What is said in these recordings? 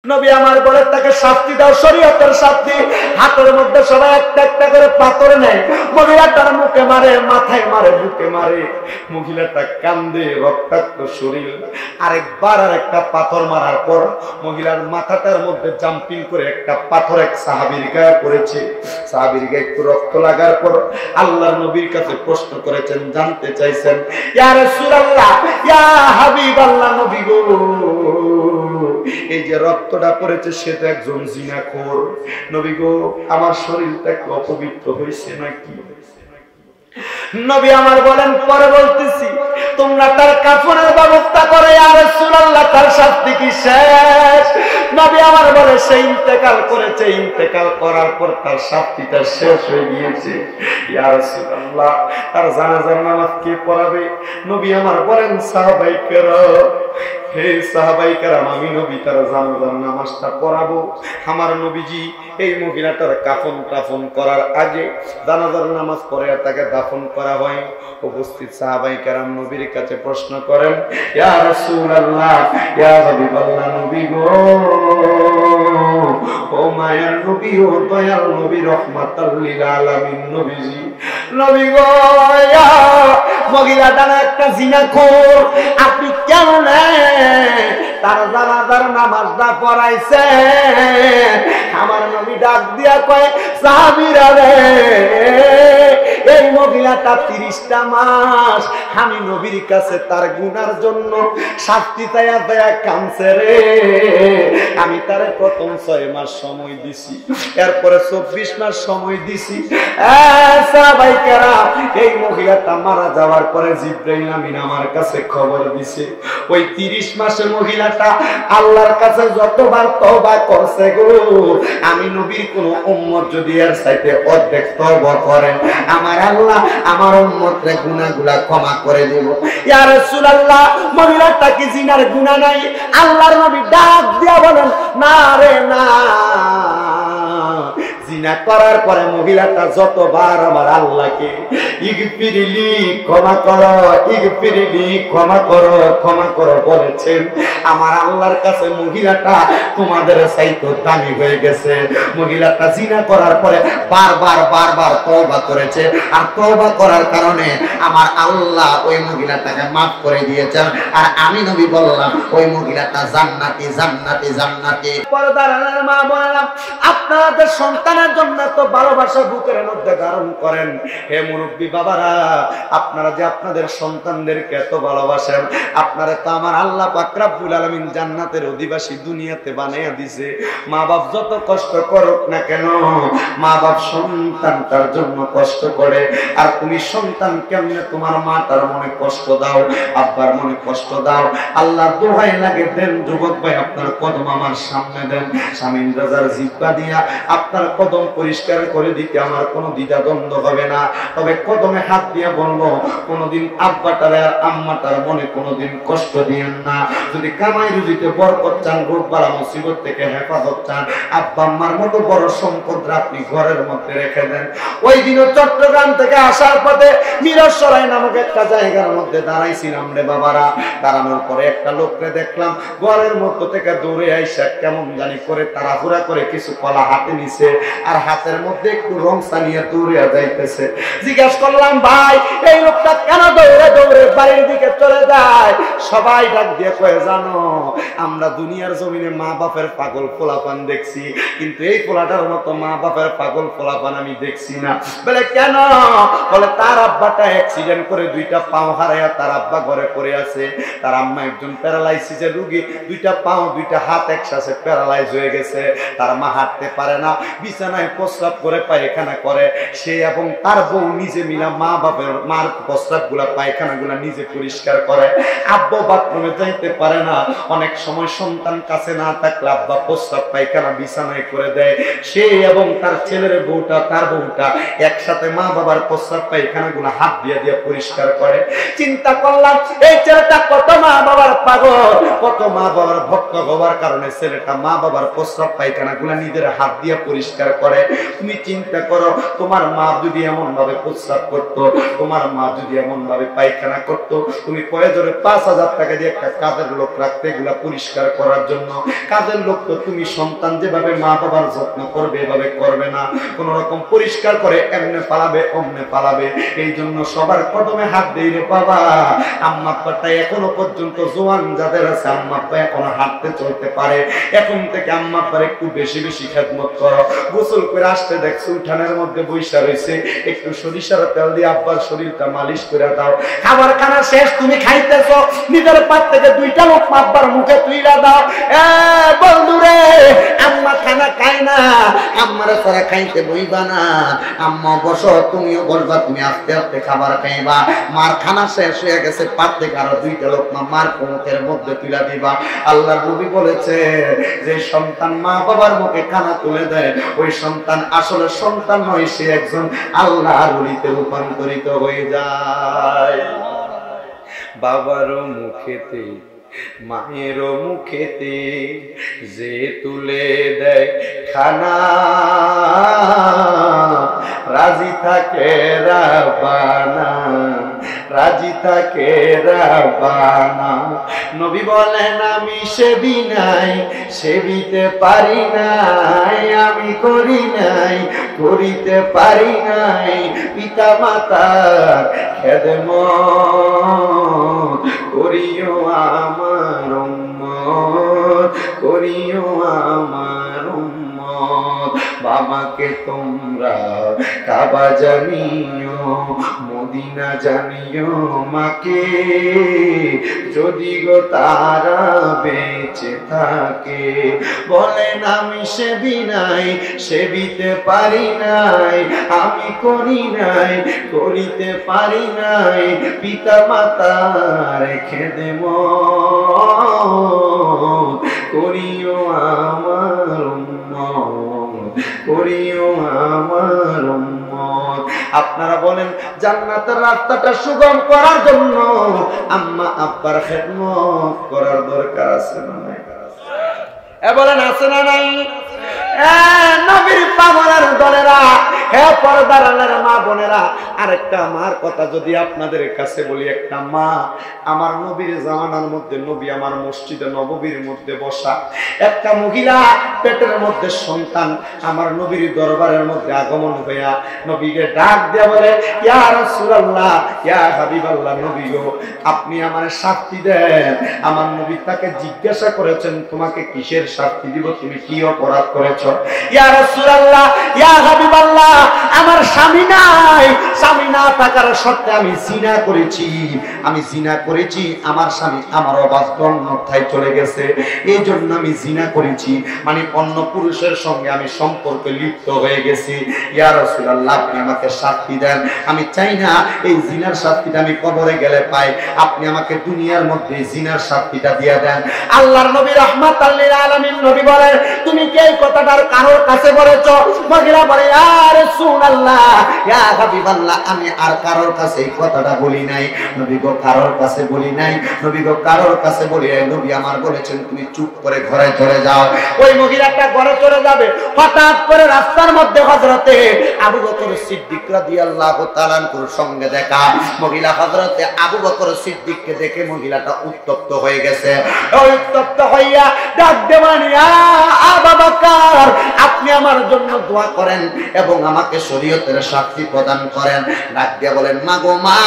নবী আমার বলে তাকে শাস্তি দাও, শরীয়তের শাস্তি। হাতের মধ্যে সবাই একটা একটা করে পাথর নেয়, মহিলাটার মুখে মারে, মাথায় মারে, বুকে মারে। মহিলাটা কান্দে, রক্তাক্ত শরীর। আরেকবার আর একটা পাথর মারার পর মহিলার মাথাটার মধ্যে জাম্পিং করে একটা পাথর এক সাহাবীর গায়ে পড়েছে। সাহাবীর গায়ে একটু রক্ত লাগার পর আল্লাহর নবীর কাছে প্রশ্ন করেছেন, জানতে চাইছেন, ইয়া রাসূলুল্লাহ, ইয়া হাবিবাল্লাহ, নবী গো, এই যে রক্তটা পড়েছে সে তো একজন জিনাখোর, নবী গো, আমার শরীরটা একটু অপবিত্র হয়েছে নাকি? নবী আমার বলেন, পরে বলতেছি, তোমরা তার কাফনের ব্যবস্থা করে। ইয়া রাসূলুল্লাহ, তার শাস্তি কি শেষ? নবী আমার বলে, সে ইন্তেকাল করেছে, ইন্তেকাল করার পর তার শাস্তিটা শেষ হয়ে গিয়েছে। ইয়া রাসূলুল্লাহ, তার জানাজার নামাজ কে পড়াবে? নবী আমার বলেন, সাহাবায়ে কেরাম, হে সাহাবায়ে কেরাম, আমি নবী তার জানাজার নামাজটা পড়াবো। আমার নবীজি এই মহিলাটার কাফন টাফন করার আগে জানাজার নামাজ পড়ে তাকে দাফন করা হয়। উপস্থিত সাহাবায়ে কেরাম নবীর কাছে প্রশ্ন করেন, ইয়া রাসূলুল্লাহ, ইয়া হাবিবাল্লাহ, নবী গো, ও মায়ার নবী, ও দয়াল নবী, রহমাতাল লিল আলামিন নবীজি, নবী গো, মহিলাটা একটা জিনাখোর, আপনি কেন তার জানাজার নামাজটা পড়াইছে? আমার নবী ডাক দিয়া কয়, সাহাবীরা রে, এই মহিলাটা 30টা মাস আমি নবীর কাছে তার গুনার জন্য শাস্তি চাইয়া চাইয়া কাঁদছে রে। আমি তারে প্রথম 6 মাস সময় দিছি, এরপরে 24 মাস সময় দিছি। সাহাবায়ে কেরাম, এই মহিলাটা মারা যাওয়ার পরে জিবরাইল আমিন আমার কাছে খবর দিছে, ওই 30 মাসের মহিলাটা আল্লাহর কাছে যতবার তওবা করছে গো, আমি নবীর কোন উম্মত যদি এর চাইতে অর্ধেক তওবা করে, আমার আল্লাহ আমার উম্মতের গুনাহগুলা ক্ষমা করে দেব। ইয়া রাসূলুল্লাহ, মহিলাটা কি জিনার গুনাহ নাই? আল্লাহর নবী ডাক দিয়া বলেন, না রে না, জিনা করার পরে মহিলাটা যতবার আমার আল্লাহকে ইগফিরলি, ক্ষমা করো, ইগফিরলি, ক্ষমা করো, ক্ষমা করো বলেছেন, আমার আল্লাহর কাছে মহিলাটা তোমাদের চাইতে দামি হয়ে গেছে। মহিলাটা জিনা করার পরে বারবার বারবার তওবা করেছে, আর তওবা করার কারণে আমার আল্লাহ ওই মহিলাটাকে মাফ করে দিয়েছেন। আর আমি নবী বললাম, ওই মহিলাটা জান্নাতি, জান্নাতি, জান্নাতি। পর্দার মা বোনেরা, আপনাদের সন্তানের জন্য তো ভালোবাসা বুকের মধ্যে ধারণ করেন। হে মুরব্বী বাবারা, আপনারা যে আপনাদের সন্তানদেরকে এত ভালোবাসেন, আপনারা তো আমার আল্লাহ পাক রব্বুল আলামিন জান্নাতের অধিবাসী দুনিয়াতে বানাইয়া দিয়েছে। মা বাপ যত কষ্ট করুক না কেন, মা বাপ সন্তানটার জন্য কষ্ট করে। আর তুমি সন্তান কেমনে তোমার মাটার মনে কষ্ট দাও, আব্বার মনে কষ্ট দাও, আল্লাহ দোহাই লাগে দেন যুবক ভাই, আপনার কদম আমার সামনে দেন, স্বামীন রাজার জিহ্বা দিয়া আপনার কদম পরিষ্কার করে দিতে আমার কোনো দ্বিধা দ্বন্দ্ব হবে না। তবে কদমে হাত দিয়ে বলবো, কোনোদিন আব্বাটার আর আম্মাটার মনে কোনোদিন কষ্ট দিয়েন না। যদি কামাই রুজিতে বরকত চান, রোগ বালা মুসিবত থেকে হেফাজত চান, আব্বা আম্মার মতো বড় সম্পদরা আপনি ঘরের মধ্যে রেখে দেন। ওই দিনও চট্টগ্রাম থেকে আসার পথে মিরসরাই নামক একটা জায়গার মধ্যে দাঁড়াইছিলাম রে বাবারা। দাঁড়ানোর পরে একটা লোককে দেখলাম ঘরের মধ্য থেকে দৌড়ে আইসা কেমন জানি করে তাড়াহুড়া করে কিছু কলা হাতে নিছে, আর হাতের মধ্যে একটু রংসা নিয়ে দৌড়ে যাইতেছে। জিজ্ঞেস করলাম, ভাই এই লোকটা কেন দৌড়ে দৌড়ে বাড়ির দিকে চলে যায়? সবাই ডাক দিয়ে কয়ে, জানো, আমরা দুনিয়ার জমিনে মা বাপের পাগল পোলাপান দেখছি, কিন্তু এই পোলাটার মতো মা বাপের পাগল পোলাপান আমি দেখছি না। বলে কেন? বলে তার আব্বাটা অ্যাক্সিডেন্ট করে 2টা পাও হারাইয়া তার আব্বা ঘরে পড়ে আছে, তার আম্মা একজন প্যারালাইসিসের রোগী, 2টা পাও 2টা হাত একসাথে প্যারালাইজ হয়ে গেছে, তার মা হাঁটতে পারে না, বিছানায় প্রস্রাব করে পায়খানা করে। সে এবং তার বউ নিজে মিলা মা বাপের মার প্রস্রাব গুলা পায়খানা গুলা নিজে পরিষ্কার করে। আব্বা বাথরুমে যাইতে পারে না, অনেক সময় সন্তান কাছে না থাকলে আব্বা প্রস্রাব পায়খানা বিছানায় করে দেয়। সে এবং তার ছেলের বউটা, তার বউটা একসাথে মা বাবার প্রস্রাব পায়খানা গুলা হাত দিয়ে দিয়ে পরিষ্কার করে। চিন্তা করলাম, এই ছেলেটা কত মা বাবার পাগল, কত মা বাবার ভক্ত হওয়ার কারণে ছেলেটা মা বাবার প্রস্রাব পায়খানা গুলা নিজের হাত দিয়ে পরিষ্কার করে। করে। তুমি চিন্তা করো, তোমার মা যদি এমন ভাবে প্রস্রাব করতো, তোমার মা যদি এমন ভাবে পায়খানা করতো, তুমি প্রয়োজনে 5,000 টাকা দিয়ে একটা কাজের লোক রাখতে, এগুলা পরিষ্কার করার জন্য। কাজের লোক তো তুমি সন্তান যেভাবে মা বাবার যত্ন করবে এভাবে করবে না, কোন রকম পরিষ্কার করে এমনে পালাবে অমনে পালাবে। এই জন্য সবার কদমে হাত দেই রে বাবা। আম্মা আব্বাটা এখনো পর্যন্ত জোয়ান যাদের আছে, আম্মা আব্বা এখনো হাঁটতে চলতে পারে, এখন থেকে আম্মা আব্বার একটু বেশি বেশি খেদমত করো। গোসল করে আসতে দেখছো উঠানের মধ্যে বৈশা রয়েছে, একটু সরিষার তেল দিয়ে আব্বার শরীরটা মালিশ করে দাও। খাবার খানা শেষ, তুমি খাইতেছো, নিজের পাত থেকে 2টা লোকমা আব্বার মুখে তুইলা দাও। বন্ধুরে, আম্মা খানা খায় না, আম্মারে সারা খাইতে বইবা না। আম্মা বসো, তুমিও বলবা, তুমি আস্তে আস্তে খাবার খাইবা। মার খানা শেষ হয়ে গেছে, পাত থেকে আরো 2টা লোকমা মার মুখের মধ্যে তুলে দিবা। আল্লাহর নবী বলেছে, যে সন্তান মা বাবার মুখে খানা তুলে দেয়, ওই সন্তান আসলে সন্তান নয়, সে একজন আল্লাহর ওলিতে রূপান্তরিত হয়ে যায়। বাবারও মুখেতে মায়েরও মুখেতে যে তুলে দেয় খানা, রাজি থাকে রাব্বানা, রাজি থাকে রাব্বানা। নবী বলেন, আমি সেবি নাই, সেবিতে পারি নাই, আমি করি নাই, করিতে পারি নাই। পিতা মাতার খেদমত করিও আমার উম্মত, করিও আমার উম্মত। বাবাকে তোমরা কাবা জানিও, মদিনা জানিও, মাকে যদি গো তারা বেঁচে থাকে। বলেন, আমি সেবি নাই, সেবিতে পারি নাই, আমি করি নাই, করিতে পারি নাই। পিতা মাতার খেদমত করিও আমার উম্মত, করিও আমার উম্মত। আপনারা বলেন, জান্নাতের রাস্তাটা সুগম করার জন্য আম্মা আব্বার খেদমত করার দরকার আছে না নাই? বলেন, আছে না নাই? নবীর পাগলের দলেরা, হে পর্দার আড়ালের মা বোনেরা, আরেকটা মার কথা যদি আপনাদের কাছে বলি। একটা মা, আমার নবীর জামানার মধ্যে, নবী আমার মসজিদে নববীর মধ্যে বসা, একটা মহিলা পেটের মধ্যে সন্তান আমার নবীর দরবারের মধ্যে আগমন হইয়া নবীকে ডাক দিয়া বলে, ইয়া রাসূলুল্লাহ, ইয়া হাবিবাল্লাহ, নবী গো, আপনি আমারে শাস্তি দেন। আমার নবী তাকে জিজ্ঞাসা করেছেন, তোমাকে কিসের শাস্তি দিব, তুমি কি অপরাধ করেছো? ইয়া রাসূলুল্লাহ, ইয়া হাবিবাল্লাহ, আমার স্বামী নাই, স্বামী না থাকার সত্ত্বে আমি জিনা করেছি, আমি জিনা করেছি, আমার স্বামী আমার অবাধ্য অন্যথায় চলে গেছে, এই জন্য আমি জিনা করেছি, মানে অন্য পুরুষের সঙ্গে আমি সম্পর্কে লিপ্ত হয়ে গেছি। ইয়া রাসূলুল্লাহ, আপনি আমাকে শাস্তি দেন, আমি চাই না এই জিনার শাস্তিটা আমি কবরে গেলে পাই, আপনি আমাকে দুনিয়ার মধ্যে জিনার শাস্তিটা দিয়ে দেন। আল্লাহর নবী রাহমাতাল লিল আলামিন নবী বলেন, তুমি কি এই কথাটার কারোর কাছে বলেছো? মহিলা বলে, ইয়া রাসূলুল্লাহ, ইয়া হাবিবাল্লাহ, আমি আর কারোর কাছে এই কথাটা বলি নাই। নবী গো, কারোর কাছে বলি নাই। নবী গো, কারোর কাছে বলি নাই। নবী আমার বলেছেন, তুমি চুপ করে ঘরে চলে যাও। ওই মহিলাটা ঘরে চলে যাবে, হঠাৎ করে রাস্তার মধ্যে হযরতে আবু বকর সিদ্দিক রাদিয়াল্লাহু তাআলা আনহুর সঙ্গে দেখা। মহিলা হযরতে আবু বকর সিদ্দিককে দেখে মহিলাটা উত্তপ্ত হয়ে গেছে। ওই উত্তপ্ত হইয়া ডাক দেওয়ান, ইয়া আবু বকর, আপনি আমার জন্য দোয়া করেন এবং আমাকে শরীয়তের শাস্তি প্রদান করেন। ডাক দিয়ে বলেন, মা গো মা,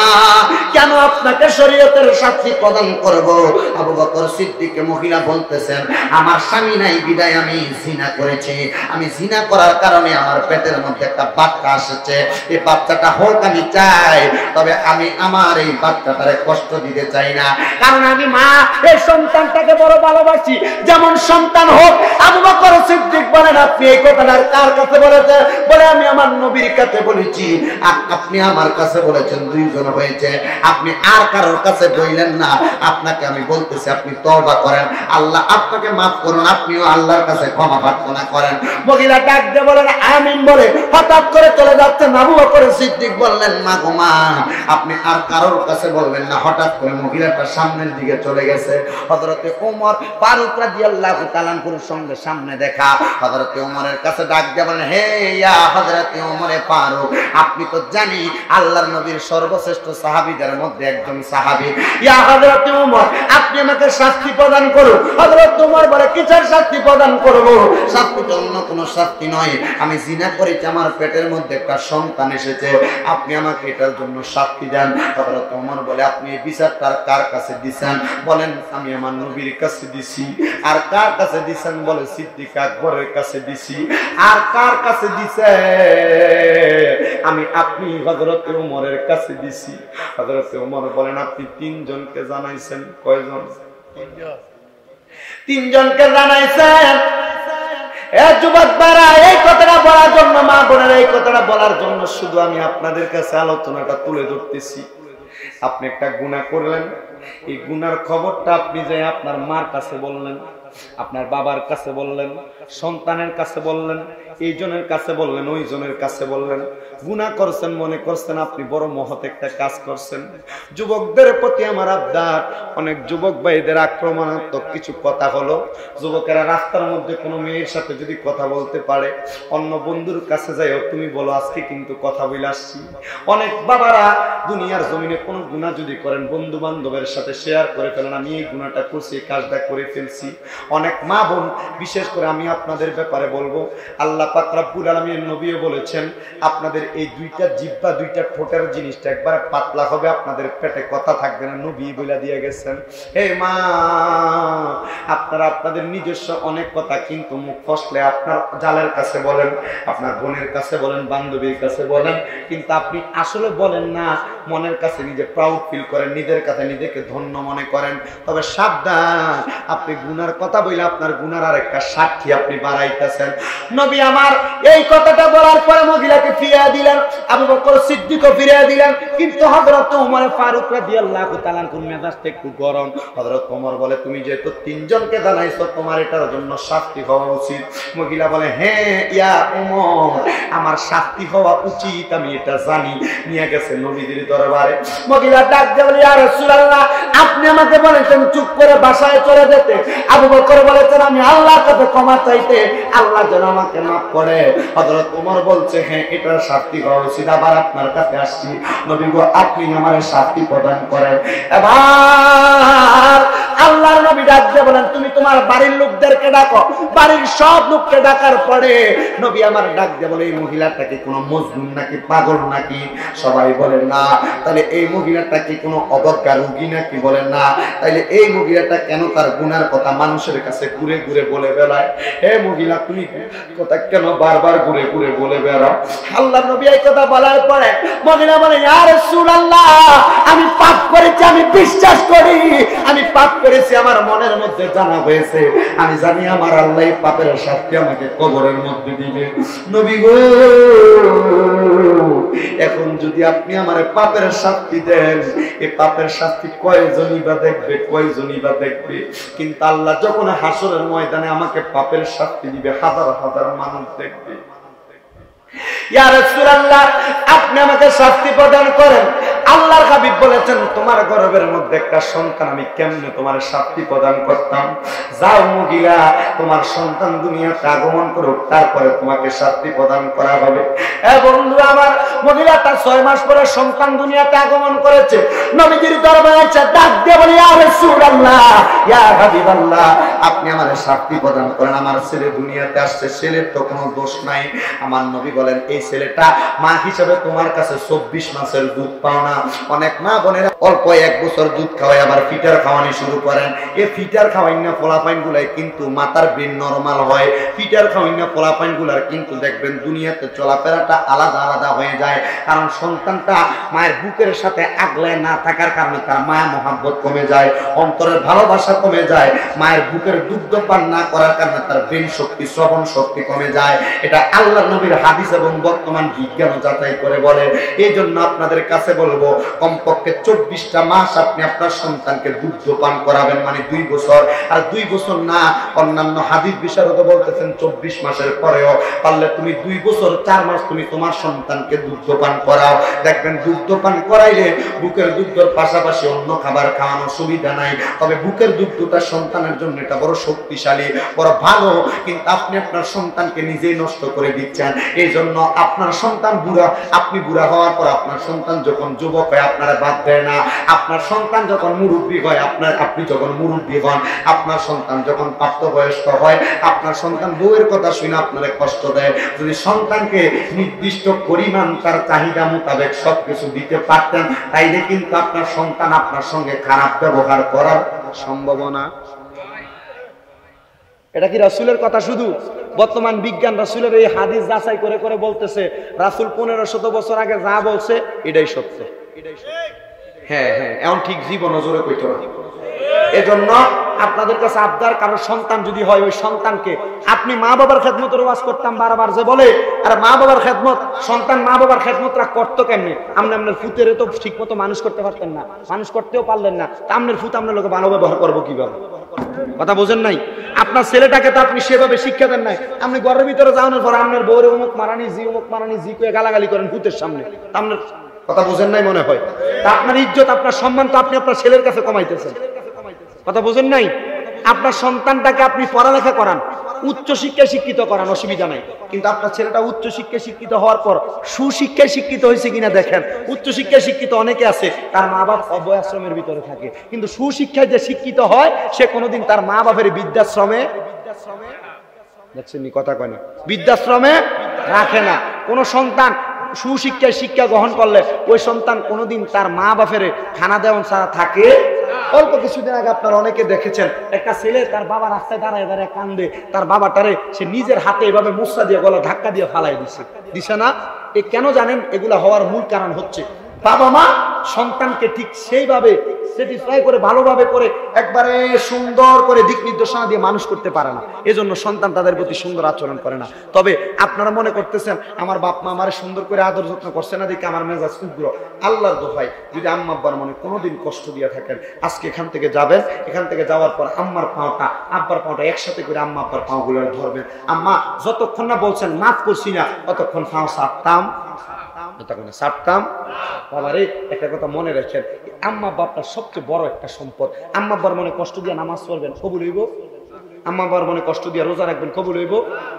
কেন আপনাকে শরীয়তের শাস্তি প্রদান করব? আবু বকর সিদ্দিক মহিলা বলতেছেন, আমার স্বামী নাই বিদায় আমি জিনা করেছি, আমি জিনা করার কারণে আমার পেটের মধ্যে একটা বাচ্চা আসছে, এই বাচ্চাটা হোক আমি চাই, তবে আমি আমার এই বাচ্চাটারে কষ্ট দিতে চাই না, কারণ আমি মা এই সন্তানটাকে বড় ভালোবাসি, যেমন সন্তান হোক। আবু বকর সিদ্দিক বলেন, আপনি এই কথাটা কার কাছে বলেছেন? বলে, আমি আমার নবীর কাছে বলেছি। আপনি আমার কাছে বলেছেন, দুইজন হয়েছে, আপনি আর কারোর কাছে বললেন না। আপনাকে আমি বলতেছি, আপনি তওবা করেন, আল্লাহ আপনাকে মাফ করুন, আপনিও আল্লাহর কাছে ক্ষমা প্রার্থনা করেন। মহিলা ডাক দিয়ে বলেন, আমিন বলে হঠাৎ করে চলে যাচ্ছেন। আবু বকর সিদ্দিক বললেন, মা গো মা, আপনি আর কারোর কাছে বলবেন না। হঠাৎ করে মহিলাটা সামনের দিকে চলে গেছে। হযরতে ওমর ফারুক রাদিয়াল্লাহু তাআলা আনহুর সঙ্গে সামনে দেখা। হযরতে ওমরের কাছে ডাক দিয়ে বলেন, হে ইয়া হযরত ওমরে ফারুক, আপনি তো জানি আল্লাহর নবীর সর্বশ্রেষ্ঠ সাহাবীদের মধ্যে একজন সাহাবী। ইয়া হযরত ওমর, আপনি আমাকে শাস্তি প্রদান করুন। হযরত ওমর বলে, কিসের শাস্তি প্রদান করব? শাস্তিটা অন্য কোনো শাস্তি নয়, আমি জিনা করেছি, আমার পেটের মধ্যে একটা সন্তান এসেছে, আপনি আমাকে এটার জন্য শাস্তি দেন। হযরত ওমর বলে, আপনি এই বিচারটা কার কাছে দিছেন? বলেন, আমি আমার নবীর কাছে দিছি। আর কার কাছে দিছেন? বলে, সিদ্দিক আকবরের কাছে দিছি। আর কার কাছে দিছে? আমি আপনি হযরত ওমরের কাছে দিছি। হযরত ওমর বলেন, আপনি তিনজনকে জানাইছেন। কয়জন? তিনজনকে জানাইছেন। যুবক ভাইরা, এই কথাটা বলার জন্য, মা বোনেরা, এই কথাটা বলার জন্য শুধু আমি আপনাদের কাছে আলোচনাটা তুলে ধরতেছি। আপনি একটা গুনাহ করলেন, এই গুনার খবরটা আপনি যে আপনার মার কাছে বললেন, আপনার বাবার কাছে বললেন, সন্তানের কাছে বললেন, এই জনের কাছে বললেন, ওই জনের কাছে বললেন। গুনাহ করছেন, মনে করছেন আপনি বড় মহৎ একটা কাজ করছেন। যুবকদের প্রতি আমার আবদার, অনেক যুবক ভাইদের আক্রমণাত্মক কিছু কথা হলো। যুবকেরা রাস্তার মধ্যে কোনো মেয়ের সাথে যদি কথা বলতে পারে, অন্য বন্ধুর কাছে যাইও, তুমি বলো আজকে কিন্তু কথা বলে আসছি। অনেক বাবারা দুনিয়ার জমিনে কোনো গুনাহ যদি করেন, বন্ধু বান্ধবের সাথে শেয়ার করে ফেলেন, আমি এই গুনাহটা করছি, এই কাজটা করে ফেলছি। অনেক মা বোন, বিশেষ করে আমি আপনাদের ব্যাপারে বলবো, আল্লাহ পাক রব্বুল আলামিন, নবীও বলেছেন, আপনাদের এই দুইটা জিহ্বা, দুইটা ঠোঁটের জিনিসটা একবার পাতলা হবে, আপনাদের পেটে কথা থাকবে না, নবী বলে দিয়ে গেছেন। হে মা, আপনারা আপনাদের নিজস্ব অনেক কথা কিন্তু মুখ ফসলে আপনার জালের কাছে বলেন, আপনার বোনের কাছে বলেন, বান্ধবীর কাছে বলেন, কিন্তু আপনি আসলে বলেন না। মনের কাছে নিজে প্রাউড ফিল করেন, নিজের কাছে নিজেকে ধন্য মনে করেন। তবে সাবধান, আপনি গুনার কথা বলে আপনার গুনার আর একটা সাক্ষী আপনি বাড়াইতেছেন। নবী আমার এই কথাটা বলার পরে মহিলাকে ফিরিয়ে দিলেন, আবু বকর সিদ্দিকও ফিরিয়ে দিলেন। কিন্তু হযরত ওমর ফারুক রাদিয়াল্লাহু তাআলা আনহুর মেজাজটা একটু গরম। হযরত ওমর বলে, তুমি যেহেতু তিনজনকে জানাইছো, তোমার এটার জন্য শাস্তি হওয়া উচিত। মহিলা বলে, হ্যাঁ ইয়া ওমর, আমার শাস্তি হওয়া উচিত, আমি এটা জানি। নিয়ে গেছে নবীদের দরবারে। মহিলা ডাক দিয়ে বলে, ইয়া রাসূলুল্লাহ, আপনি আমাকে বলেছেন চুপ করে বাসায় চলে যেতে। আবু বকর বলেছেন, আমি আল্লাহর কাছে ক্ষমা চাইতে, আল্লাহ যেন আমাকে মাফ করে। হযরত ওমর বলছে, হ্যাঁ এটার শাস্তি হওয়া উচিত, আবার আপনার কাছে আসছি। নবী গো, আপনি আমার শাস্তি প্রদান করেন। এবার আল্লাহর নবী ডাক দিয়ে বলেন, তুমি তোমার বাড়ির লোকদেরকে ডাকো। বাড়ির সব লোককে ডাকার পরে নবী আমার ডাক দিয়ে বলে, এই মহিলাটা কি কোনো মজনুন নাকি, পাগল নাকি? সবাই বলেন না। তাহলে এই মহিলাটা কি কোনো অবজ্ঞা রোগী নাকি? বলেন না। তাইলে এই মহিলাটা কেন তার গুনার কথা মানুষের কাছে ঘুরে ঘুরে বলে বেড়ায়? হে মহিলা, তুমি কথা কেন বারবার ঘুরে ঘুরে বলে বেড়াও? আল্লাহর নবী এই কথা বলার পরে মহিলা বলে, ইয়া রাসূলুল্লাহ, আমি পাপ করেছি, আমি বিশ্বাস করি আমি পাপ করেছি, আমার মনের মধ্যে জানা হয়েছে, আমি জানি আমার আল্লাহ এই পাপের শাস্তি আমাকে কবরের মধ্যে দিবে। নবী গো, এখন যদি আপনি আমার পাপের শাস্তি দেন, এই পাপের শাস্তি কয়জনই বা দেখবে, কয়জনই বা দেখবে? কিন্তু আল্লাহ যখন হাসরের ময়দানে আমাকে পাপের শাস্তি দিবে, হাজার হাজার মানুষ দেখবে। ইয়া রাসূলুল্লাহ, আপনি আমাকে শাস্তি প্রদান করেন। আল্লাহর হাবিব বলেছেন, তোমার গর্ভের মধ্যে একটা সন্তান, আমি কেমনে তোমার শাস্তি প্রদান করতাম? যাও মহিলা, তোমার সন্তান দুনিয়াতে আগমন করুক, তারপরে তোমাকে শাস্তি প্রদান করা হবে। বন্ধু আমার, মহিলাটা 6 মাস পরে সন্তান দুনিয়াতে আগমন করেছে। নবীজির দরবারে এসে ডাক দিয়ে বলে, ইয়া রাসূলুল্লাহ, ইয়া হাবিবাল্লাহ, আপনি আমাদের শাস্তি প্রদান করেন। আমার ছেলে দুনিয়াতে আসছে, ছেলের তো কোনো দোষ নাই। আমার নবী বলেন, এই ছেলেটা মা হিসেবে তোমার কাছে 24 মাসের দুধ পাও না। অনেক মা বোনেরা অল্প 1 বছর দুধ খাওয়ায় আবার ফিটার খাওয়ানি শুরু করেন। এই ফিটার খাওয়াই না পোলাপাইন গুলাই কিন্তু মাথার ব্রেন নরমাল হয়। ফিটার খাওয়াই না পোলাপাইন গুলার কিন্তু দেখবেন দুনিয়াতে চলাফেরাটা আলাদা আলাদা হয়ে যায়। কারণ সন্তানটা মায়ের বুকের সাথে আগলায় না থাকার কারণে তার মায়া মহাব্বত কমে যায়, অন্তরের ভালোবাসা কমে যায়। মায়ের বুকের দুগ্ধ পান না করার কারণে তার ব্রেন শক্তি, শ্রবণ শক্তি কমে যায়। এটা আল্লাহর নবীর হাদিস এবং বর্তমান বিজ্ঞান যাচাই করে বলে। এই জন্য আপনাদের কাছে বলবো, করব, কমপক্ষে 24টা মাস আপনি আপনার সন্তানকে দুগ্ধ পান করাবেন, মানে 2 বছর। আর 2 বছর না, অন্যান্য হাদিস বিশারদ বলতেছেন 24 মাসের পরেও পারলে তুমি 2 বছর 4 মাস তুমি তোমার সন্তানকে দুগ্ধ পান করাও। দেখবেন দুগ্ধ পান করাইলে বুকের দুগ্ধের পাশাপাশি অন্য খাবার খাওয়ানোর সুবিধা নাই, তবে বুকের দুগ্ধটা সন্তানের জন্য এটা বড় শক্তিশালী, বড় ভালো। কিন্তু আপনি আপনার সন্তানকে নিজেই নষ্ট করে দিচ্ছেন। এই জন্য আপনার সন্তান বুড়া, আপনি বুড়া হওয়ার পর আপনার সন্তান যখন যুবক হয় আপনারা বাদ দেয় না, আপনার সন্তান যখন মুরব্বী হয়, আপনি যখন মুরব্বী হন, আপনার সন্তান যখন প্রাপ্তবয়স্ক হয়, আপনার সন্তান বউয়ের কথা শুনে আপনারা কষ্ট দেয়। যদি সন্তানকে নির্দিষ্ট পরিমাণ তার চাহিদা মোতাবেক সবকিছু দিতে পারতেন, তাইলে কিন্তু আপনার সন্তান আপনার সঙ্গে খারাপ ব্যবহার করার সম্ভাবনা। এটা কি রাসূলের কথা শুধু? বর্তমান বিজ্ঞান রাসূলের এই হাদিস যাচাই করে করে বলতেছে রাসূল 1500 বছর আগে যা বলছে এটাই সত্য। হ্যাঁ হ্যাঁ, এখন ঠিক জীবন জোরে কইতো না। এজন্য আপনাদের কাছে আবদার, কারো সন্তান যদি হয় ওই সন্তানকে আপনি মা বাবার খেদমতের ওয়াজ করতাম বারবার যে বলে, আর মা বাবার খেদমত, সন্তান মা বাবার খেদমতরা করতো কেমনে? আপনার ফুতেরে তো ঠিক মতো মানুষ করতে পারতেন না, মানুষ করতেও পারলেন না, তা আপনার ফুত আপনার লোকে ভালো ব্যবহার করবো কিভাবে? কথা বোঝেন নাই? আপনার ছেলেটাকে তো আপনি সেভাবে শিক্ষা দেন নাই। আপনি ঘরের ভিতরে যাওয়ানোর পর আপনার বউরে অমুক মারানি জি কয়ে গালাগালি করেন ফুতের সামনে, আপনার কথা বোঝেন নাই মনে হয়। তা আপনার ইজ্জত আপনার সম্মান তো আপনি আপনার ছেলের কাছে কমাইতেছেন। কথা বোঝেন নাই? আপনার সন্তানটাকে আপনি পড়ালেখা করান, উচ্চ শিক্ষায় শিক্ষিত করান, অসুবিধা নাই। কিন্তু আপনার ছেলেটা উচ্চ শিক্ষায় শিক্ষিত হওয়ার পর সুশিক্ষায় শিক্ষিত হয়েছে কিনা দেখেন। উচ্চ শিক্ষায় শিক্ষিত অনেকে আছে তার মা বাপ অভয় আশ্রমের ভিতরে থাকে, কিন্তু সুশিক্ষায় যে শিক্ষিত হয় সে কোনোদিন তার মা বাপের বৃদ্ধাশ্রমে দেখছেন কথা কয় না, বৃদ্ধাশ্রমে রাখে না। কোন সন্তান সুশিক্ষায় শিক্ষা গ্রহণ করলে ওই সন্তান কোনোদিন তার মা বাপের খানা দেওয়ান ছাড়া থাকে। অল্প কিছুদিন আগে আপনারা অনেকে দেখেছেন একটা ছেলে তার বাবা রাস্তায় দাঁড়ায় দাঁড়ায় কান্দে, তার বাবাটারে সে নিজের হাতে এভাবে মুসা দিয়ে গলা ধাক্কা দিয়ে ফালাই দিছে না? এ কেন জানেন? এগুলা হওয়ার মূল কারণ হচ্ছে বাবা মা সন্তানকে ঠিক সেইভাবে স্যাটিসফাই করে ভালোভাবে করে একবারে সুন্দর করে দিক নির্দেশনা দিয়ে মানুষ করতে পারে না। এজন্য সন্তান তাদের প্রতি সুন্দর আচরণ করে না। তবে আপনারা মনে করতেছেন আমার বাপ মা আমার সুন্দর করে আদর যত্ন করছে না দেখে আমার মেজাজ উগ্র। আল্লাহর দোহাই, যদি আম্মা আব্বার মনে কোনোদিন কষ্ট দিয়ে থাকেন, আজকে এখান থেকে যাবেন, এখান থেকে যাওয়ার পর আম্মার পাওটা আব্বার পাওটা একসাথে করে আম্মা আব্বার পাওগুলো ধরবেন। আম্মা যতক্ষণ না বলছেন মাফ করছি না, ততক্ষণ পাও সারতাম বাবারে। একটা কথা মনে রাখেন, আম্মা বাপটা সবচেয়ে বড় একটা সম্পদ। আম্মা আব্বার মনে কষ্ট দিয়ে নামাজ পড়বেন, কবুল হইব। আম্মা আব্বার মনে কষ্ট দিয়ে রোজা রাখবেন, কবুল হইব।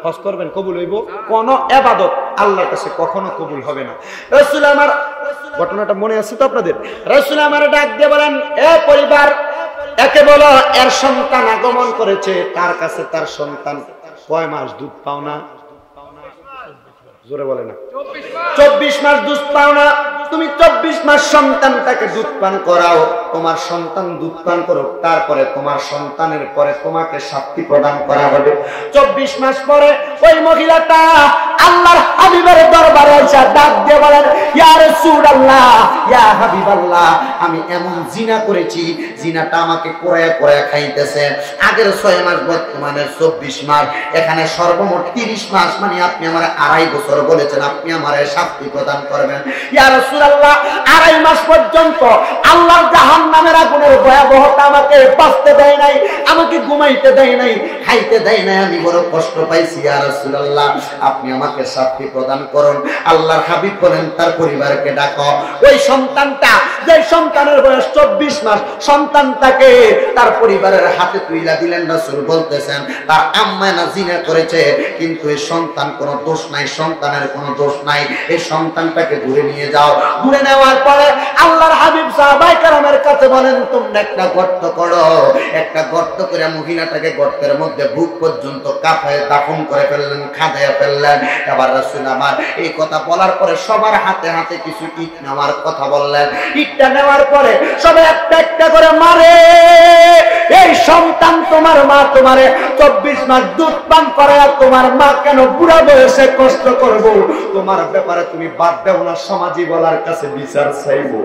হজ করবেন, কবুল হইব। কোন ইবাদত আল্লাহর কাছে কখনো কবুল হবে না। রাসূল আমার ঘটনাটা মনে আছে তো আপনাদের? রাসূল আমার ডাক দিয়ে বলেন, এ পরিবার, একে বলো এর সন্তান আগমন করেছে, তার কাছে তার সন্তান কয় মাস দুধ পাও না? জোরে বলে না। 24 মাস দুধ পাও না। তুমি 24 মাস সন্তানটাকে দুধ পান করাও, তোমার সন্তান দুধ পান করো, তারপরে তোমার সন্তানের পরে তোমাকে শাস্তি প্রদান করা হবে। 24 মাস পরে ওই মহিলাটা আল্লাহর হাবিবের দরবারে এসে ডাক দিয়ে বলেন, ইয়া রাসূলুল্লাহ, ইয়া হাবিবাল্লাহ, আমি এমন জিনা করেছি, জিনাটা আমাকে কোরায়া কোরায়া খাইতেছে। আগের 6 মাস, বর্তমানে 24 মাস, এখানে সর্বমোট 30 মাস, মানে আপনি আমার 2.5 বছর বলেছেন আপনি আমারে শাস্তি প্রদান করবেন। ইয়া রাসূলুল্লাহ, 2.5 মাস পর্যন্ত আল্লাহর জাহান্নামের আগুনের ভয়াবহতা আমাকে বাঁচতে দেয় নাই, আমাকে ঘুমাইতে দেয় নাই, খাইতে দেয় নাই, আমি বড় কষ্ট পাইছি। ইয়া রাসূলুল্লাহ, আপনি আমাকে শাস্তি প্রদান করুন। আল্লাহর হাবিব বলেন, তার পরিবারকে ডাকো। ওই সন্তানটা, যে সন্তানের বয়স 24 মাস, সন্তানটাকে তার পরিবারের হাতে তুইলা দিলেন। রাসূল বলতেছেন তার আম্মা না জিনা করেছে, কিন্তু এই সন্তান কোনো দোষ নাই, সন্তানের কোনো দোষ নাই। এই সন্তানটাকে দূরে নিয়ে যাও। দূরে নেওয়ার পরে আল্লাহর হাবিব সাহাবায়ে কেরামের কাছে বলেন, তোমরা একটা গর্ত করো। একটা গর্ত করে মহিলাটাকে গর্তের মধ্যে বুক পর্যন্ত কাফায় দাফন করে ফেললেন, খাদায়া ফেললেন। এবার রাসূল আমার এই কথা বলার পরে সবার হাতে হাতে কিছু ইট নেওয়ার কথা বললেন। ইটটা নেওয়ার পরে সবাই একটা একটা করে মারে। এই সন্তান তোমার মা তোমারে 24 মাস দুধ পান করে, আর তোমার মা কেন বুড়া বয়সে কষ্ট করব? তোমার ব্যাপারে তুমি বাদ দাও না, সমাজী বলার কাছে বিচার চাইবো।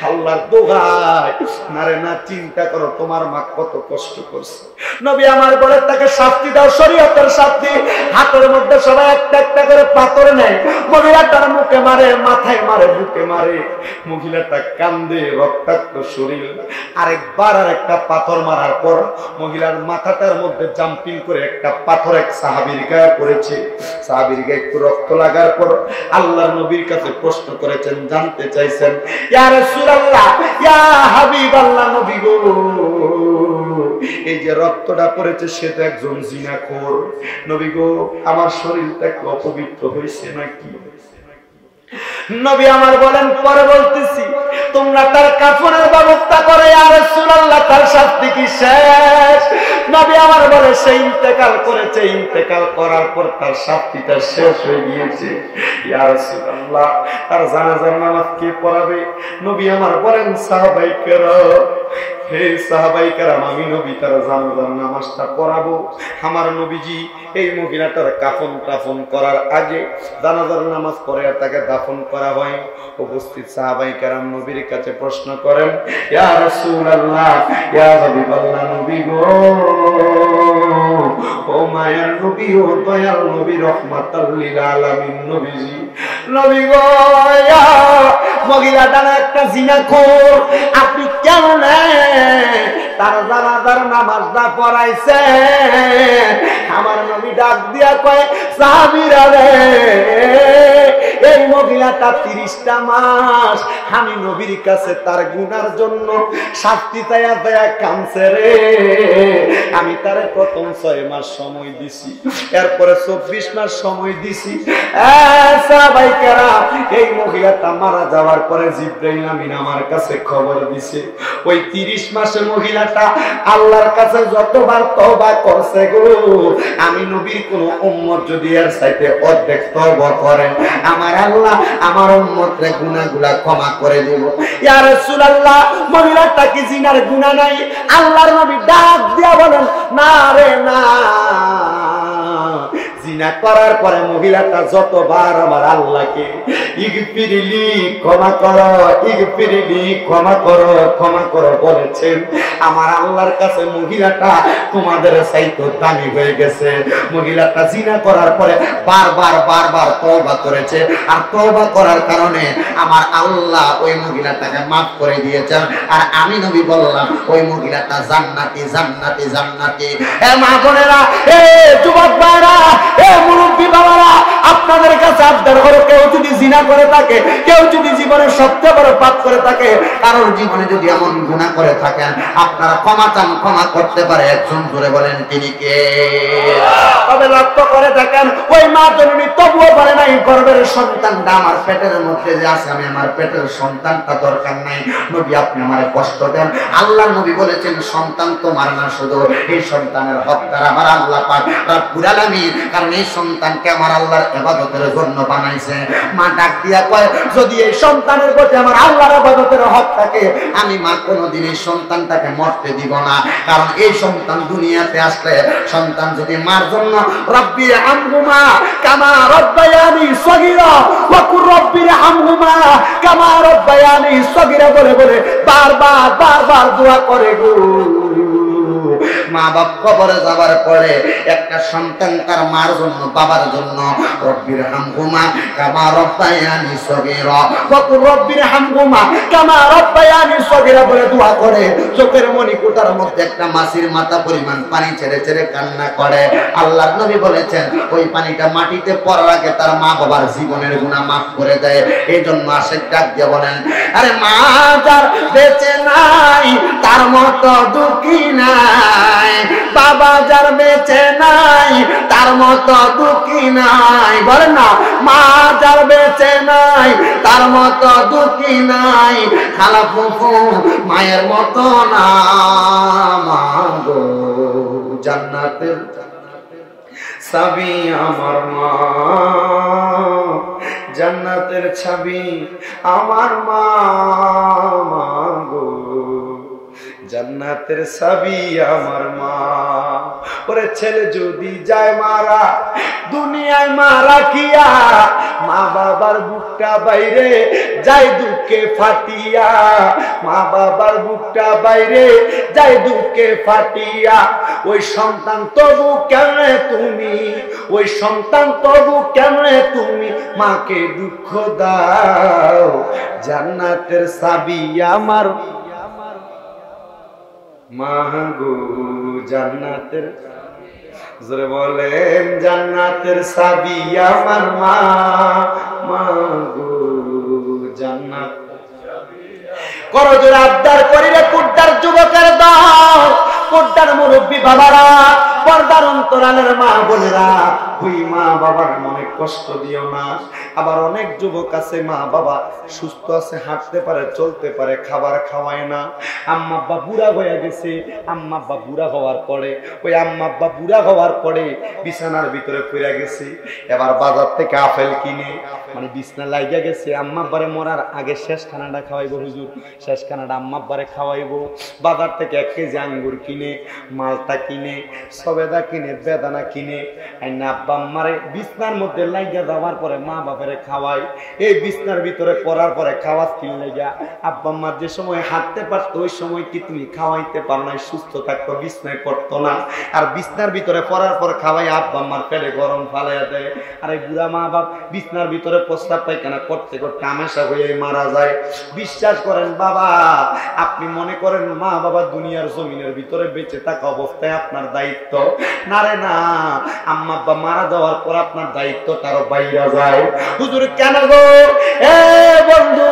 আল্লাহর দোহাই, ভাই না রে না, চিন্তা করো তোমার মা কত কষ্ট করছে। নবী আমার বলে তাকে শাস্তি দাও, শরীয়তের শাস্তি। হাতের মধ্যে সবাই একটা একটা করে পাথর নেয়, মহিলাটার মুখে মারে, মাথায় মারে, বুকে মারে। মহিলাটা কান্দে, রক্তাক্ত শরীর। আরেকবার আর একটা পাথর মারার পর মহিলার মাথাটার মধ্যে জাম্পিং করে একটা পাথর এক সাহাবীর গায়ে পড়েছে। সাহাবীর গায়ে একটু রক্ত লাগার পর আল্লাহর নবীর কাছে প্রশ্ন করেছেন, জানতে চাইছেন, ইয়া রাসূলুল্লাহ, ইয়া হাবিবাল্লাহ, নবী গো, এই যে রক্তটা পড়েছে সে তো একজন জিনাখোর। নবী গো, আমার শরীরটা একটু অপবিত্র হয়েছে নাকি? নবী আমার বলেন, পরে বলতেছি, তোমরা তার কাফনের ব্যবস্থা করে। ইয়া রাসূলুল্লাহ, তার শাস্তি কি শেষ? নবী আমার বলে, সে ইন্তেকাল করেছে, ইন্তেকাল করার পর তার শাস্তিটা শেষ হয়ে গিয়েছে। ইয়া রাসূলুল্লাহ, তার জানাজার নামাজ কে পড়াবে? নবী আমার বলেন, সাহাবায়ে কেরাম, হে সাহাবায়ে কেরাম, আমি নবী তার জানাজার নামাজটা পড়াবো। আমার নবীজি এই মহিলাটার কাফন টাফন করার আগে জানাজার নামাজ পড়ে আর তাকে দাফন করা হয়। উপস্থিত সাহাবায়ে কেরাম নবীর কাছে প্রশ্ন করেন, ইয়া রাসূলুল্লাহ, ইয়া হাবিবাল্লাহ, নবী গো, ও মায়ার নবী, ও দয়াল নবী, রহমাতাল লিল আলামিন নবীজি, নবী গো, মহিলাটা একটা জিনাখোর, আপনি কেমন তার জানাজার নামাজটা পড়াইছে? আমার নবী ডাক দিয়া কয়, সাহাবীরা রে, এই মহিলাটা 30টা মাস আমি নবীর কাছে তার গুনার জন্য শাস্তি চাইয়া চাইয়া কাঁদছে রে। আমি তারে প্রথম 6 মাস সময় দিছি, এরপরে 24 মাস সময় দিছি। সাহাবায়ে কেরাম, এই মহিলাটা মারা যাওয়ার পরে জিবরাইল আমিন আমার কাছে খবর দিছে, ওই 30 মাসের মহিলাটা আল্লাহর কাছে যতবার তওবা করছে গো, আমি নবীর কোন উম্মত যদি এর চাইতে অর্ধেক তওবা করেন, আমার আল্লাহ আমার উম্মতের গুনাহগুলা ক্ষমা করে দেব। ইয়া রাসূলুল্লাহ, মহিলাটা কি জিনার গুনাহ নাই? আল্লাহর নবী ডাক দিয়া বলেন, না রে না, জিনা করার পরে মহিলাটা যতবার আমার আল্লাহকে ইগফিরলি, ক্ষমা করো, ইগফিরলি, ক্ষমা করো, ক্ষমা করো বলেছেন, আমার আল্লাহর কাছে মহিলাটা তোমাদের চাইতে দামি হয়ে গেছে। মহিলাটা জিনা করার পরে বারবার বারবার তওবা করেছে, আর তওবা করার কারণে আমার আল্লাহ ওই মহিলাটাকে মাফ করে দিয়েছেন। আর আমি নবী বললাম, ওই মহিলাটা জান্নাতি, জান্নাতি, জান্নাতি। হে মা বোনেরা, হে যুবক ভাইরা, হে মুরব্বি বাবারা, আপনাদের কাছে আবদার করো, কেউ যদি জিনা করে থাকে, কেউ যদি জীবনে সবচেয়ে বড় পাপ করে থাকে, কারোর জীবনে যদি এমন গুনাহ করে থাকেন, আপনারা ক্ষমা চান, ক্ষমা করতে পারে একজন, জোরে বলেন তিনি কে? তবে লক্ষ্য করে দেখেন, ওই মা জননী তবুও বলে নাই, গর্ভের সন্তানটা আমার পেটের মধ্যে যে আছে, আমি আমার পেটের সন্তানটা দরকার নাই, নবী আপনি আমারে কষ্ট দেন। আল্লাহ নবী বলেছেন, সন্তান তোমার না, শুধু এই সন্তানের হকদার আমার আল্লাহ পাক রব্বুল আলামিন, কারণ এই সন্তানকে আমার আল্লাহর ইবাদতের জন্য বানাইছে। মা ডাক দিয়া কয়, যদি এই সন্তানের প্রতি আমার আল্লাহর ইবাদতের হক থাকে, আমি মা কোনোদিন এই সন্তানটাকে মরতে দিব না। কারণ এই সন্তান দুনিয়াতে আসলে, সন্তান যদি মার জন্য রব্বির হামহুমা কামা রব্বায়ানি সগীরা ওয়া কুর রব্বির হামহুমা কামা রব্বায়ানি সগীরা বলে বলে বারবার বারবার দোয়া করে গো। মা বাপ কবরে যাবার পরে একটা সন্তান তার মার জন্য, বাবার জন্য রব্বির হামহুমা কামা রব্বায়ানি সগীরা ওয়া কুর রব্বির হামহুমা কামা রব্বায়ানি সগীরা বলে দোয়া করে। চোখের মণিকুটার মধ্যে একটা মাছির মাথা পরিমাণ পানি ছেড়ে ছেড়ে কান্না করে। আল্লাহর নবী বলেছেন, ওই পানিটা মাটিতে পড়ার আগে তার মা বাবার জীবনের গুনাহ মাফ করে দেয়। এই জন্য আশেক ডাক দিয়ে বলেন, আরে মা যার বেঁচে নাই তার মতো দুঃখী নাই, বাবা যার বেঁচে নাই তার মতো দুঃখী নাই। বলেন না, মা যার বেঁচে নাই তার মতো দুঃখী নাই, খালা ফুফু মায়ের মতো না। মাগো জান্নাতের চাবি আমার মা, জান্নাতের চাবি আমার মা, মাগো জান্নাতের চাবি আমার মা। ওরে ছেলে যদি যায় মারা, দুনিয়ায় মারা কিয়া, মা বাবার বুকটা বাইরে যায় দুঃখে ফাটিয়া, মা বাবার বুকটা বাইরে যায় দুঃখে ফাটিয়া। ওই সন্তান তবু কেমনে তুমি, ওই সন্তান তবু কেমনে তুমি মাকে দুঃখ দাও। জান্নাতের চাবি আমার মা গো, জান্নাতের, জোরে বলেন, জান্নাতের চাবি আমার মা, মা গো জান্নাত। করো জোরে আবদার করিলে কুড্ডার যুবকের দল, কুড্ডার মুরব্বী বাবারা, পর্দার অন্তরালের মা বোনেরা, ওই মা বাবার মনে কষ্ট দিও না। আবার অনেক যুবক আছে মা বাবা সুস্থ আছে, হাঁটতে পারে, চলতে পারে, খাবার খাওয়ায় না। আম্মা আব্বা বুড়া হয়ে গেছে, আম্মা আব্বা বুড়া হওয়ার পরে, ওই আম্মা আব্বা বুড়া হওয়ার পরে বিছানার ভিতরে পড়ে গেছে। এবার বাজার থেকে আপেল কিনে, মানে বিছনা লাগিয়া গেছে, আম্মা আব্বারে মরার আগে শেষ খানাটা খাওয়াইবো হুজুর, শেষ খানাটা আম্মা আব্বারে খাওয়াইবো। বাজার থেকে 1 কেজি আঙ্গুর কিনে, মালটা কিনে, সবেদা কিনে, বেদানা কিনে আইনা আব্বা আম্মারে বিছনার মধ্যে লাগিয়া যাওয়ার পরে মা বাবারে খাওয়াই। এই বিছনার ভিতরে পড়ার পরে খাওয়াত কিনলে গিয়া আব্বা আম্মার যে সময় হাঁটতে পারতো ওই সময় কি তুমি খাওয়াইতে পারো না? সুস্থ থাকতো, বিছনায় পড়তো না। আর বিছনার ভিতরে পড়ার পর খাওয়াই আব্বা আম্মার পেটে গরম ফালাইয়া দেয়। আর এই বুড়া মা বাপ বিছনার ভিতরে প্রস্তাব পায়খানা করতে করতে হামেশা হয়ে মারা যায়। বিশ্বাস করেন বাবা, আপনি মনে করেন মা বাবা দুনিয়ার জমিনের ভিতরে বেঁচে থাকা অবস্থায় আপনার দায়িত্ব না রে না, আম্মা আব্বা মারা যাওয়ার পর আপনার দায়িত্ব তারও বাইরে যায়। হুজুর কেন গো? এ বন্ধু,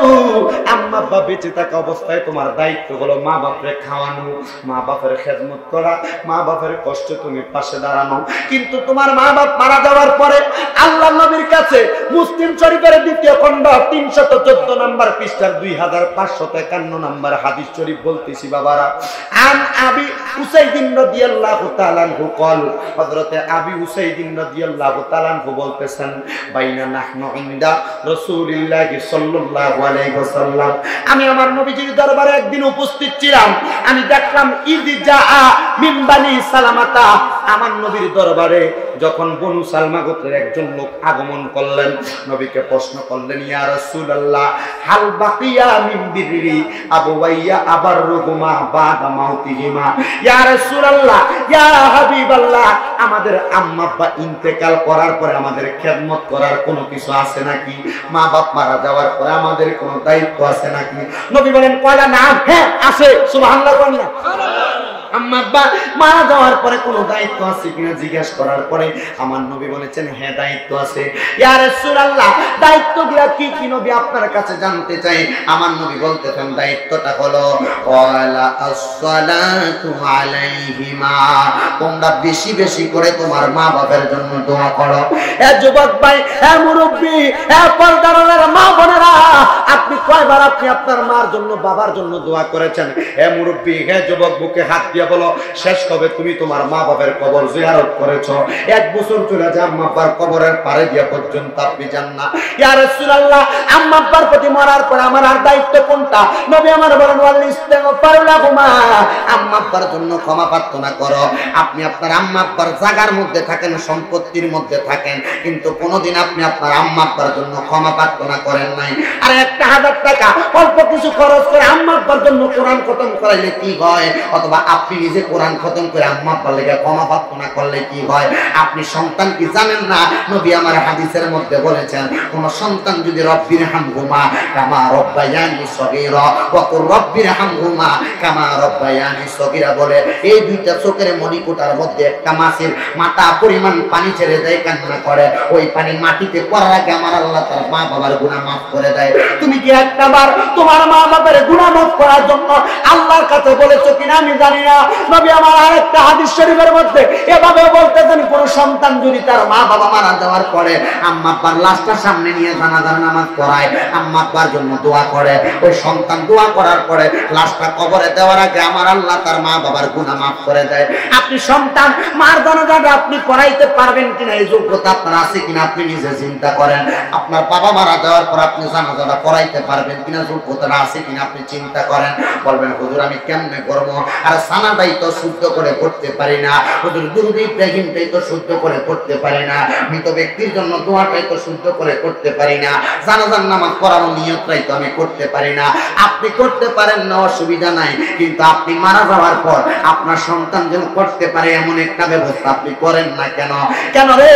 আম্মা আব্বা বেঁচে থাকা অবস্থায় তোমার দায়িত্ব হলো মা বাপরে খাওয়ানো, মা বাপের খেদমত করা, মা বাপের কষ্ট তুমি পাশে দাঁড়ানো। কিন্তু তোমার মা বাপ মারা যাওয়ার পরে আল্লাহ নবীর কাছে মুসলিম শরীফের 2য় খণ্ড 314 নম্বর পৃষ্ঠার 2551 নম্বর হাদিস শরীফ বলতেছি বাবারা। আন আবি উসাইদিন রাদিয়াল্লাহু তাআলা আনহু قال, হযরতে আবি উসাইদিন রাদিয়াল্লাহু তাআলা আনহু বলতেছেন, বাইনা নাহনু ইনদা রাসূলিল্লাহ সাল্লাল্লাহু আলাইহি ওয়াসাল্লাম, আমি আমার নবীজির দরবারে একদিন উপস্থিত ছিলাম। আমি দেখলাম ইযা মিন বানি সালামাতা, আমার নবীর দরবারে যখন বনু সালমা গোত্রের একজন লোক আগমন করলেন, নবীকে প্রশ্ন করলেন, ইয়া রাসূলুল্লাহ হাল বাকিয়া মিন বিররি আবুওয়াইয়া আবাররুহুমা বাদা মাউতিহিমা। ইয়া রাসূলুল্লাহ, ইয়া হাবিবাল্লাহ, আমাদের আম্মা আব্বা ইন্তেকাল করার পরে আমাদের খেদমত করার কোনো কিছু আছে নাকি? মা বাপ মারা যাওয়ার পরে আমাদের কোনো দায়িত্ব আছে নাকি? নবী বলেন, কয়লা না, হ্যাঁ আছে। সুবহানাল্লাহ বলেন না? আম্মা আব্বা মারা যাওয়ার পরে কোনো দায়িত্ব আছে কিনা জিজ্ঞাসা করার পরে আমার নবী বলেছেন, হ্যাঁ দায়িত্ব আছে। ইয়া রাসূলুল্লাহ, দায়িত্বগুলো কি কি নবী আপনার কাছে জানতে চাই। আমার নবী বলতেছেন, দায়িত্বটা হলো ওয়ালা আসসালাতু আলাইহিমা, তোমরা বেশি বেশি করে তোমার মা বাবার জন্য দোয়া করো। এ যুবক ভাই, এ মুরব্বি, এ পর্দার মা বোনেরা, আপনি কয়বার আপনি আপনার মার জন্য বাবার জন্য দোয়া করেছেন? এ মুরব্বি, হে যুবক, বুকে হাত দিয়ে বলো, শেষ কবে তুমি তোমার মা বাবার কবর জিয়ারত করেছো? 1 বছর চলে যায় আম্মা আব্বার কবরের পারে দিয়া পর্যন্ত আপনি যান না। ইয়া রাসূলুল্লাহ, আম্মা আব্বার প্রতি মরার পর আমার আর দায়িত্ব কোনটা? নবী আমার বলেন, ওয়াল ইস্তিগফার লাহুমা, আম্মা আব্বার জন্য ক্ষমা প্রার্থনা করো। আপনি আপনার আম্মা আব্বার জায়গার মধ্যে থাকেন, সম্পত্তির মধ্যে থাকেন, কিন্তু কোনোদিন আপনি আপনার আম্মা আব্বার জন্য ক্ষমা প্রার্থনা করেন নাই। আর 1000 টাকা অল্প কিছু খরচ করে আম্মা আব্বার জন্য কোরআন খতম করাইলে কি হয়? অথবা আপনি নিজে কোরআন খতম করে আম্মা আব্বার লেগে ক্ষমা প্রার্থনা করলে কি হয়? আপনি সন্তান কি জানেন না? নবী আমার হাদিসের মধ্যে বলেছেন, কোন সন্তান যদি রব্বির হামহুমা কামা রব্বায়ানি সগীরা ওয়া কুর রব্বির হামহুমা কামা রব্বায়ানি সগীরা বলে, এই দুইটা চোখের মণিকোটার মধ্যে একটা মাছের মাথা পরিমাণ পানি ছেড়ে দেয়, কান্না করে, ওই পানি মাটিতে পড়ার আগে আমার আল্লাহ তার মা বাবার গুনাহ মাফ করে দেয়। তুমি কি একটাবার তোমার মা বাবার গুনাহ মাফ করার জন্য আল্লাহর কাছে বলেছো কিনা আমি জানি না। নবী আমার আরেকটা হাদিস শরীফের মধ্যে এভাবে বলতেছেন, কোন সন্তান যদি তার মা বাবা মারা যাওয়ার পরে আম্মা আব্বার লাশটা সামনে নিয়ে জানাজার নামাজ পড়ায়, আম্মা আব্বার জন্য দোয়া করে, ওই সন্তান দোয়া করার পরে লাশটা কবরে দেওয়ার আগে আমার আল্লাহ তার মা বাবার গুনাহ মাফ করে দেয়। আপনি সন্তান মার জানাজাটা আপনি পড়াইতে পারবেন কিনা, এই যোগ্যতা আপনার আছে কিনা আপনি নিজে চিন্তা করেন। আপনার বাবা মারা যাওয়ার পর আপনি জানাজাটা পড়াইতে পারবেন কিনা, যোগ্যতাটা আছে কিনা আপনি চিন্তা করেন। বলবেন হুজুর আমি কেমনে করবো, আর সানাটাই তো শুদ্ধ করে পড়তে পারি না, হুজুর দুরূদ ইব্রাহিমটাই তো শুদ্ধ করে পড়তে পারি না, মৃত ব্যক্তির জন্য দোয়াটাই তো শুদ্ধ করে করতে পারি না, জানাজার নামাজ পড়ানোর নিয়তটাই তো আমি করতে পারি না। আপনি করতে পারেন না, অসুবিধা নাই, কিন্তু আপনি মারা যাওয়ার পর আপনার সন্তান যেন করতে পারে এমন একটা ব্যবস্থা আপনি করেন না কেন? কেন রে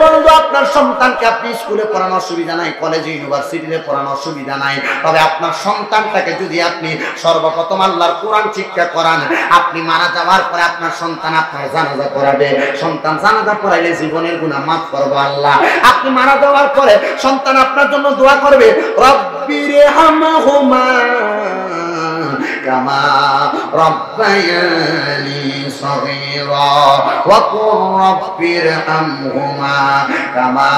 বন্ধু, আপনার সন্তানকে আপনি স্কুলে পড়ানোর অসুবিধা নাই, কলেজে ইউনিভার্সিটিতে পড়ানোর অসুবিধা নাই, তবে আপনার সন্তানটাকে যদি আপনি সর্বপ্রথম আল্লাহর কোরআন শিক্ষা করান, আপনি মারা যাওয়ার পরে আপনার সন্তান আপনার জানাজা পড়াবে। সন্তান জানাজা পড়াইলে জীবনের গুনাহ মাফ করবে আল্লাহ। আপনি মারা যাওয়ার পরে সন্তান আপনার জন্য দোয়া করবে, রব্বিরহামহুমা কামা রব্বায়ানি সগীরা ওয়া কুর রব্বিরহামহুমা কামা।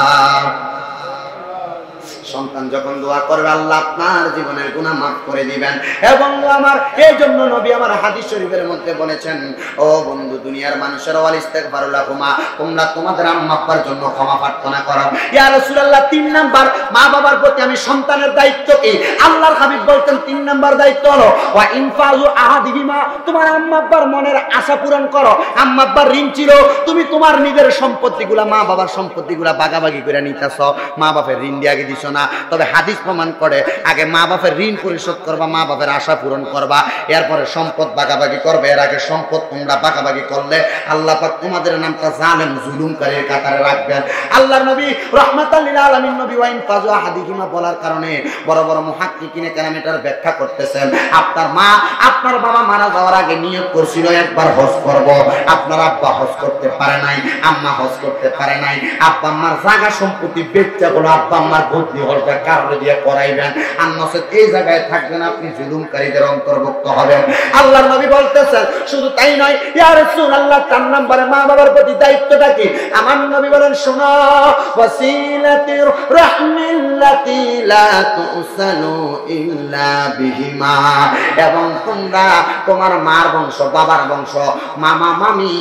সন্তান যখন দোয়া করবে আল্লাহ আপনার জীবনের গুনাহ মাফ করে দিবেন। এবং আমার এই জন্য নবী আমার হাদিস শরীফের মধ্যে বলেছেন, ও বন্ধু দুনিয়ার মানুষেরা ওয়াল ইস্তিগফারু লাহুমা, তোমরা তোমাদের আম্মা আব্বার জন্য ক্ষমা প্রার্থনা করো। ইয়া রাসূলুল্লাহ 3 নাম্বার মা বাবার প্রতি আমি সন্তানের দায়িত্ব কি? আল্লাহর হাবিব বলতেন 3 নাম্বার দায়িত্ব হলো ওয়া ইনফাজু আহাদিহিমা, তোমার আম্মা আব্বার মনের আশা পূরণ করো। আম্মা আব্বার ঋণ ছিল, তুমি তোমার নিজের সম্পত্তিগুলা মা বাবার সম্পত্তিগুলা ভাগাভাগি করে নিতেছ, মা বাপের ঋণ দিয়ে আগে দিছ না। তবে হাদিস প্রমাণ করে আগে মা বাপের ঋণ পরিশোধ করবা, মা বাপের আশা পূরণ করবা, এরপরে সম্পদ ভাগাভাগি করবে। এর আগে সম্পদ তোমরা ভাগাভাগি করলে আল্লাহ পাক তোমাদের নামটা জালেম জুলুমকারীর কাতারে রাখবেন। আল্লাহর নবী রাহমাতাল লিল আলামিন নবী ওয়াইন ফাজু আহাদিহিমা বলার কারণে বড় বড় মুহাক্কিকিনে কেরাম এটার ব্যাখ্যা করতেছেন। আপনার মা আপনার বাবা মারা যাওয়ার আগে নিয়ত করছিল একবার হজ করব, আপনার আব্বা হজ করতে পারে নাই, আম্মা হজ করতে পারে নাই, আব্বা আম্মার জায়গা সম্পত্তি বেচা গুলো আব্বা আম্মার বদলি হলটা কারণে দিয়ে করাইবেন, আর নচেত এই জায়গায় থাকবেন আপনি জুলুমকারীদের অন্তর্ভুক্ত হবেন। আল্লাহর নবী বলতেছেন শুধু তাই নয়, ইয়া রাসূলুল্লাহ 4 নম্বরে মা বাবার প্রতি দায়িত্বটা কি? আমার নবী বলেন শোনো, ওয়াসিলাতির রাহমিল্লাতি লা তুসালু ইল্লা বিহিমা, এবং তোমরা তোমার মার বংশ, বাবার বংশ, মামা মামি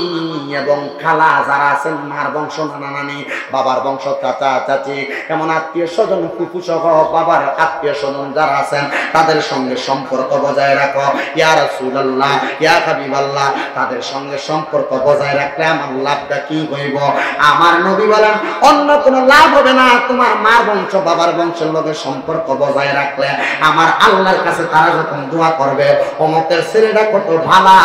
এবং খালা যারা আছেন, মার বংশ নানা নানি, বাবার বংশ চাচা চাচি, এমন আত্মীয় স্বজন ফুফু সহ বাবার আত্মীয় স্বজন যারা আছেন তাদের সঙ্গে সম্পর্ক বজায় রাখো। ইয়া রাসূলুল্লাহ, ইয়া হাবিবাল্লাহ, তাদের সঙ্গে সম্পর্ক বজায় রাখলে আমার লাভটা কি হইব? আমার নবী বলেন অন্য কোনো লাভ হবে না, তোমার মার বংশ বাবার বংশের লোকের সম্পর্ক বজায় রাখলে আমার আল্লাহর কাছে তারা যখন দোয়া করবে, অমুকের ছেলেটা কত ভালো,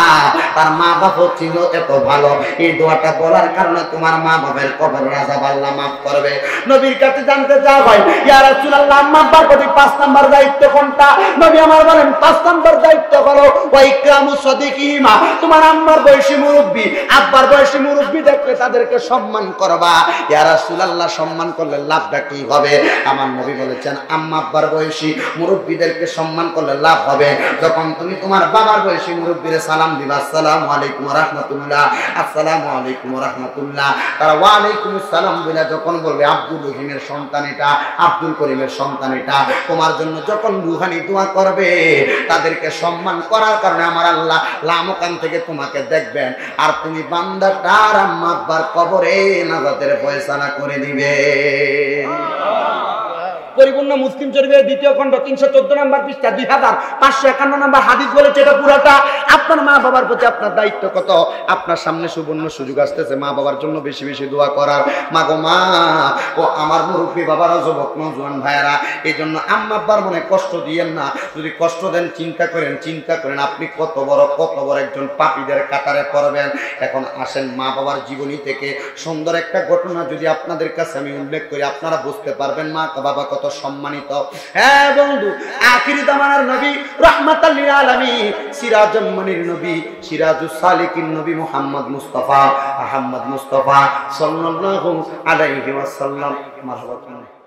তার মা বাবা ছিল এত ভালো, এই দোয়াটা বলার কারণে তোমার মা বাবার কবর আযাব আল্লাহ মাফ করবে। নবীর কাছে জানতে চাওয়া হয়, ইয়া রাসূলুল্লাহ আম্মা আব্বার প্রতি 5 নাম্বার দায়িত্ব কোনটা? নবী আমার বলেন 5 নাম্বার দায়িত্ব হলো ওয়া ইকরামু সাদিকিমা, তোমার আম্মার বয়সী মুরব্বি আব্বার বয়সী মুরব্বি দেখলে তাদেরকে সম্মান করবা। ইয়া রাসূলুল্লাহ সম্মান করলে লাভটা কি হবে? আমার নবী বলেছেন আম্মা আব্বার বয়সী মুরব্বিদেরকে সম্মান করলে লাভ হবে, যখন তুমি তোমার বাবার বয়সী মুরব্বিরে সালাম দিবা, আসসালামু আলাইকুম ওয়া রাহমাতুল্লাহ, আসসালামু আলাইকুম ওয়া রাহমাতুল্লাহ, তারা ওয়া আলাইকুমুস সালাম বলে যখন বলবে আব্দুল রহিমের সন্তান এটা, আব্দুল করিমের সন্তান এটা, তোমার জন্য যখন রুহানি দোয়া করবে, তাদেরকে সম্মান করার কারণে আমার আল্লাহ লামকান থেকে তোমাকে দেখবেন, আর তুমি বান্দাটার আম্মা আব্বার কবরে নাজাতের ফয়সালা করে দিবে। পরিপূর্ণ মুসলিম শরীফের 2য় খণ্ড 314 নম্বর পৃষ্ঠা 2551 নম্বর হাদিস বলেছে এটা পুরাটা। আপনার মা বাবার প্রতি আপনার দায়িত্ব কত? আপনার সামনে সুবর্ণ সুযোগ আসতেছে মা বাবার জন্য বেশি বেশি দোয়া করার। মা গো মা, ও আমার মুরব্বী বাবারা, যুবক নওজোয়ান ভাইয়েরা, এই জন্য আম্মা আব্বার মনে কষ্ট দিয়েন না। যদি কষ্ট দেন চিন্তা করেন আপনি কত বড় একজন পাপীদের কাতারে পড়বেন। এখন আসেন মা বাবার জীবনী থেকে সুন্দর একটা ঘটনা যদি আপনাদের কাছে আমি উল্লেখ করি, আপনারা বুঝতে পারবেন মা বাবা কত সম্মানিত। হ্যাঁ বন্ধু, আখিরি জামানার নবী, রাহমাতাল লিল আলামিন, সিরাজুল মুনির নবী, সিরাজুস সালিকিন নবী মুহাম্মদ মুস্তাফা সাল্লাল্লাহু আলাইহি ওয়াসাল্লাম। মারহাবা।